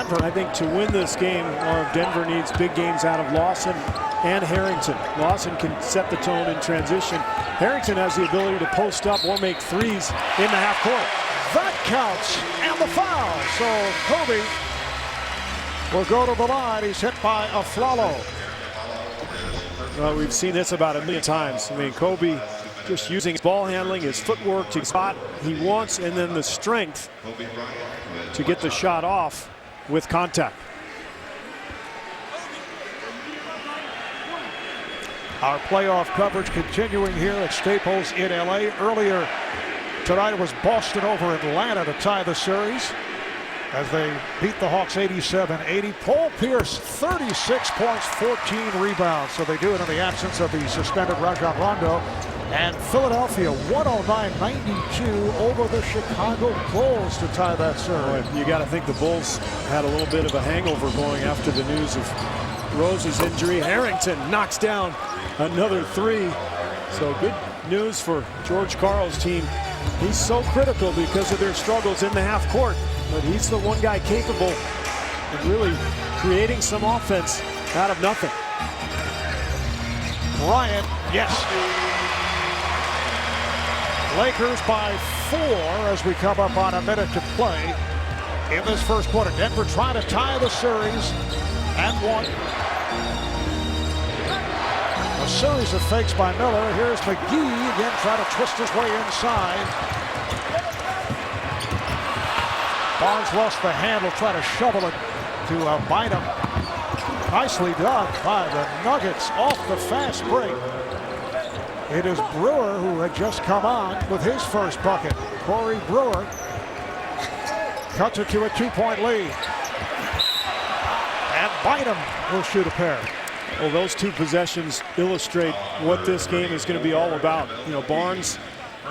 Denver. I think to win this game, Denver needs big games out of Lawson and Harrington. Lawson can set the tone in transition. Harrington has the ability to post up or make threes in the half court. That counts, and the foul. So Kobe will go to the line. He's hit by Aflalo. Well, we've seen this about a million times. I mean, Kobe just using his ball handling, his footwork to spot he wants, and then the strength to get the shot off with contact. Our playoff coverage continuing here at Staples in LA. Earlier tonight it was Boston over Atlanta to tie the series as they beat the Hawks 87-80. Paul Pierce 36 points, 14 rebounds. So they do it in the absence of the suspended Rajon Rondo. And Philadelphia 109-92 over the Chicago Bulls to tie that series. You got to think the Bulls had a little bit of a hangover going after the news of Rose's injury. Harrington knocks down another three. So good news for George Karl's team. He's so critical because of their struggles in the half court, but he's the one guy capable of really creating some offense out of nothing. Bryant, yes. Lakers by 4 as we come up on a minute to play in this first quarter. Denver trying to tie the series at 1. A series of fakes by Miller. Here's McGee again trying to twist his way inside. Barnes lost the handle, trying to shovel it to Bynum. Nicely done by the Nuggets off the fast break. It is Brewer who had just come on with his first bucket. Corey Brewer cuts it to a 2-point lead. And Bynum will shoot a pair. Well, those two possessions illustrate what this game is going to be all about. You know, Barnes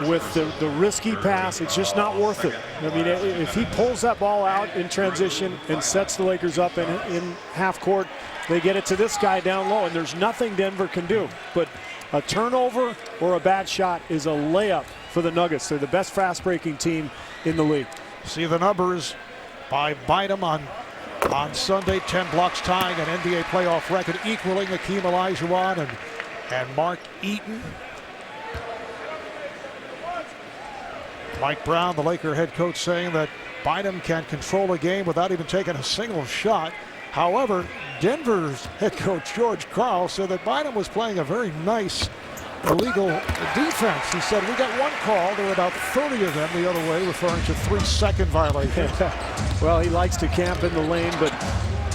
with the risky pass, it's just not worth it. I mean, if he pulls that ball out in transition and sets the Lakers up in half court, they get it to this guy down low, and there's nothing Denver can do. But a turnover or a bad shot is a layup for the Nuggets. They're the best fast-breaking team in the league. See the numbers by Bynum on Sunday. 10 blocks, tying an NBA playoff record, equaling Akeem Olajuwon and Mark Eaton. Mike Brown, the Laker head coach, saying that Bynum can control a game without even taking a single shot. However, Denver's head coach George Karl said that Bynum was playing a very nice illegal defense. He said, we got one call. There were about 30 of them the other way, referring to 3-second violations. Well, he likes to camp in the lane, but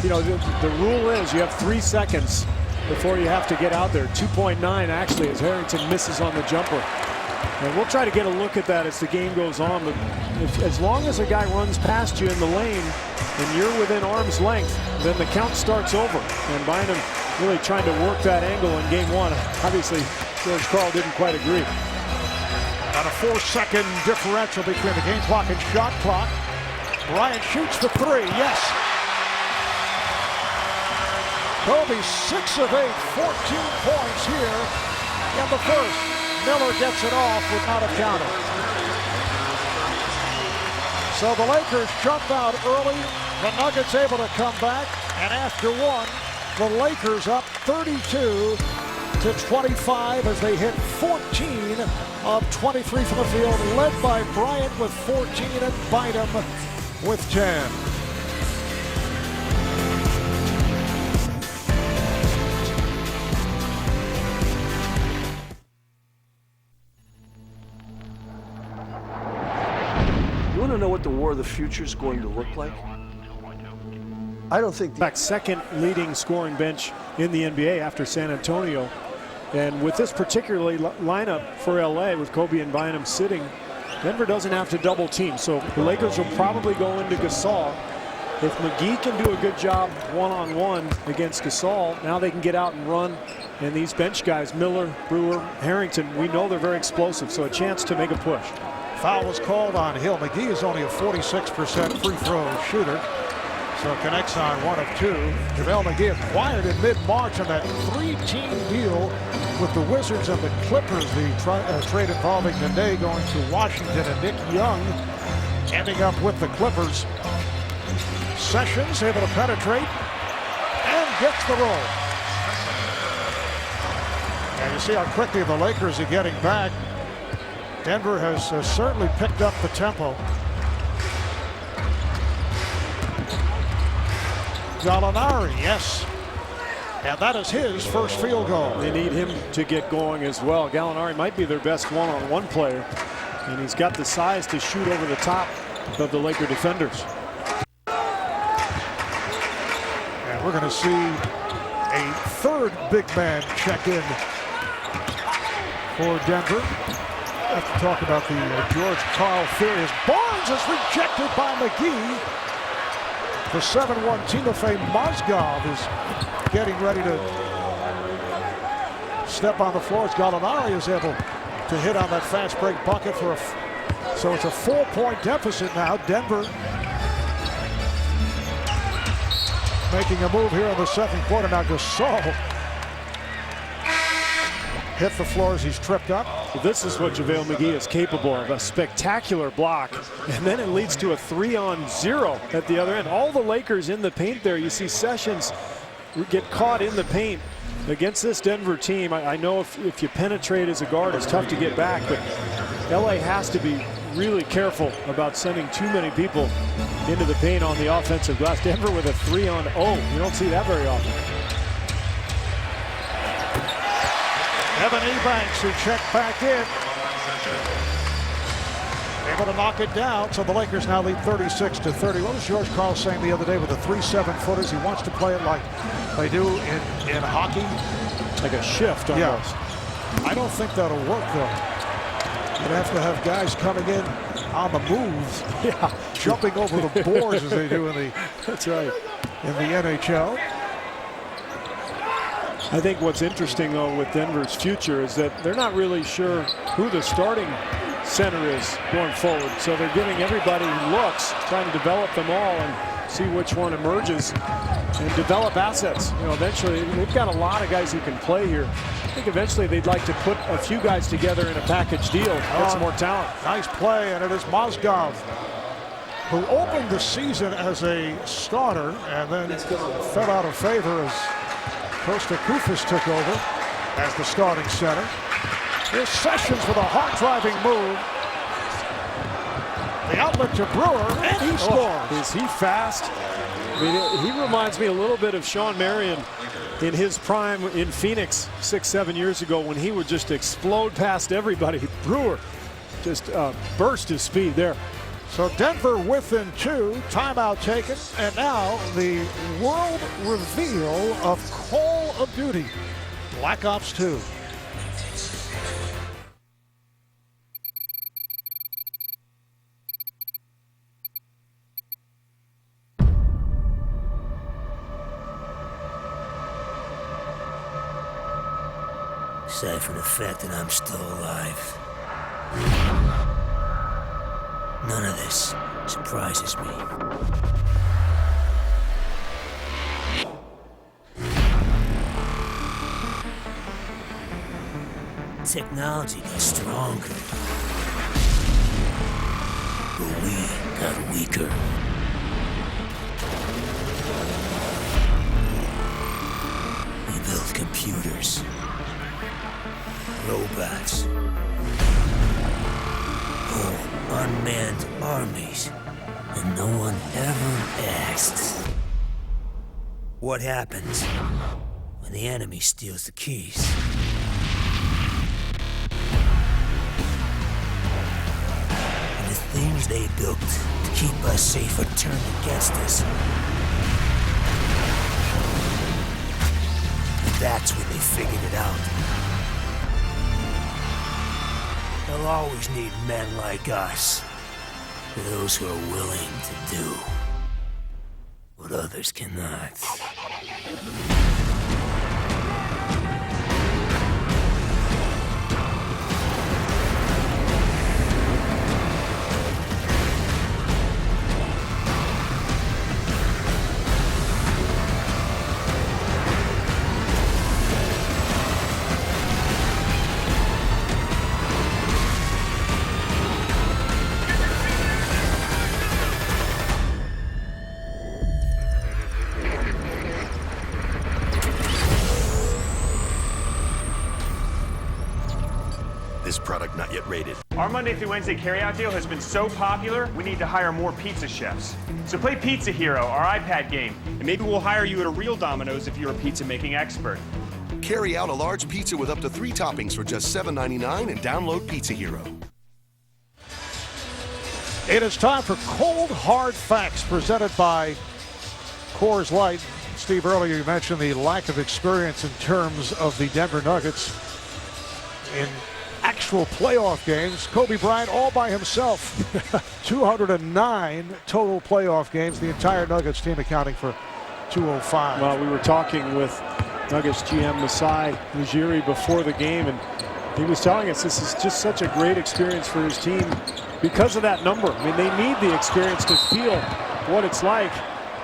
you know, the rule is you have 3 seconds before you have to get out there. 2.9 actually as Harrington misses on the jumper. And we'll try to get a look at that as the game goes on. But as long as a guy runs past you in the lane and you're within arm's length, then the count starts over. And Bynum really trying to work that angle in game 1. Obviously, George Karl didn't quite agree. Got a 4-second differential between the game clock and shot clock. Bryant shoots the 3. Yes. Kobe 6 of 8, 14 points here in the first. Miller gets it off without a counter. So the Lakers jump out early. The Nuggets able to come back. And after 1, the Lakers up 32-25 as they hit 14 of 23 from the field, led by Bryant with 14 and Bynum with 10. You want to know what the war of the future is going to look like? I don't think the second leading scoring bench in the NBA after San Antonio. And with this particular lineup for LA, with Kobe and Bynum sitting, Denver doesn't have to double team. So the Lakers will probably go into Gasol. If McGee can do a good job one-on-one against Gasol, now they can get out and run. And these bench guys, Miller, Brewer, Harrington, we know they're very explosive, so a chance to make a push. Foul was called on Hill. McGee is only a 46% free throw shooter. So connects on 1 of 2. JaVale McGee acquired in mid-March on that 3-team deal with the Wizards and the Clippers. The trade involving Nene going to Washington and Nick Young ending up with the Clippers. Sessions able to penetrate and gets the roll. And you see how quickly the Lakers are getting back. Denver has certainly picked up the tempo. Gallinari, yes. And that is his first field goal. They need him to get going as well. Gallinari might be their best one-on-one player, and he's got the size to shoot over the top of the Laker defenders. And we're going to see a third big man check in for Denver. I have to talk about the George Karl theory. Barnes is rejected by McGee. The 7-1 Timofey Mozgov is getting ready to step on the floor as Gallinari is able to hit on that fast break bucket for so it's a 4-point deficit now. Denver making a move here in the second quarter. Now Gasol hit the floor as he's tripped up. Well, this is what JaVale McGee is capable of, a spectacular block, and then it leads to a 3-on-0 at the other end. All the Lakers in the paint there. You see Sessions get caught in the paint against this Denver team. I know if you penetrate as a guard, it's tough to get back, but LA has to be really careful about sending too many people into the paint on the offensive glass. Denver with a 3-on-0. You don't see that very often. Evan Ebanks, who checked back in, able to knock it down. So the Lakers now lead 36-30. What was George Karl saying the other day with the 3 7-footers? He wants to play it like they do in hockey. Like a shift almost. Yeah. I don't think that'll work, though. You'd have to have guys coming in on the move, jumping over the boards as they do in the That's right. in the NHL. I think what's interesting, though, with Denver's future is that they're not really sure who the starting center is going forward. So they're giving everybody looks, trying to develop them all and see which one emerges and develop assets. You know, eventually, they've got a lot of guys who can play here. I think eventually they'd like to put a few guys together in a package deal, get some more talent. Nice play, and it is Mozgov, who opened the season as a starter and then fell out of favor as Kosta Koufos took over as the starting center. Here's Sessions with a hard-driving move. The outlet to Brewer, and he scores. Is he fast? I mean, he reminds me a little bit of Sean Marion in his prime in Phoenix 6-7 years ago when he would just explode past everybody. Brewer just burst his speed there. So Denver within 2, timeout taken, and now the world reveal of Call of Duty, Black Ops 2. Aside from the fact that I'm still alive, none of this surprises me. Technology got stronger, but we got weaker. We built computers, robots, whole unmanned armies, and no one ever asked what happens when the enemy steals the keys. And the things they built to keep us safe are turned against us. And that's when they figured it out. They'll always need men like us, those who are willing to do what others cannot. This product not yet rated. Our Monday through Wednesday carryout deal has been so popular, we need to hire more pizza chefs. So play Pizza Hero, our iPad game, and maybe we'll hire you at a real Domino's if you're a pizza making expert. Carry out a large pizza with up to 3 toppings for just $7.99 and download Pizza Hero. It is time for Cold Hard Facts presented by Coors Light. Steve, earlier you mentioned the lack of experience in terms of the Denver Nuggets in actual playoff games. Kobe Bryant all by himself. 209 total playoff games. The entire Nuggets team accounting for 205. Well, we were talking with Nuggets GM Masai Ujiri before the game, and he was telling us this is just such a great experience for his team because of that number. I mean, they need the experience to feel what it's like.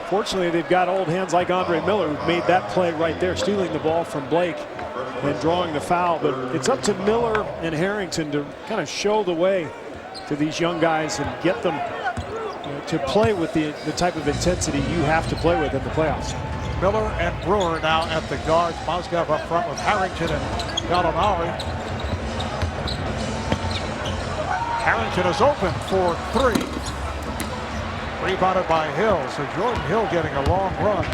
Fortunately, they've got old hands like Andre Miller, who made that play right there, stealing the ball from Blake and drawing the foul. But it's up to Miller and Harrington to kind of show the way to these young guys and get them to play with the type of intensity you have to play with in the playoffs. Miller and Brewer now at the guards. Mozgov up front with Harrington and Gallinari. Harrington is open for 3. Rebounded by Hill. So Jordan Hill getting a long run.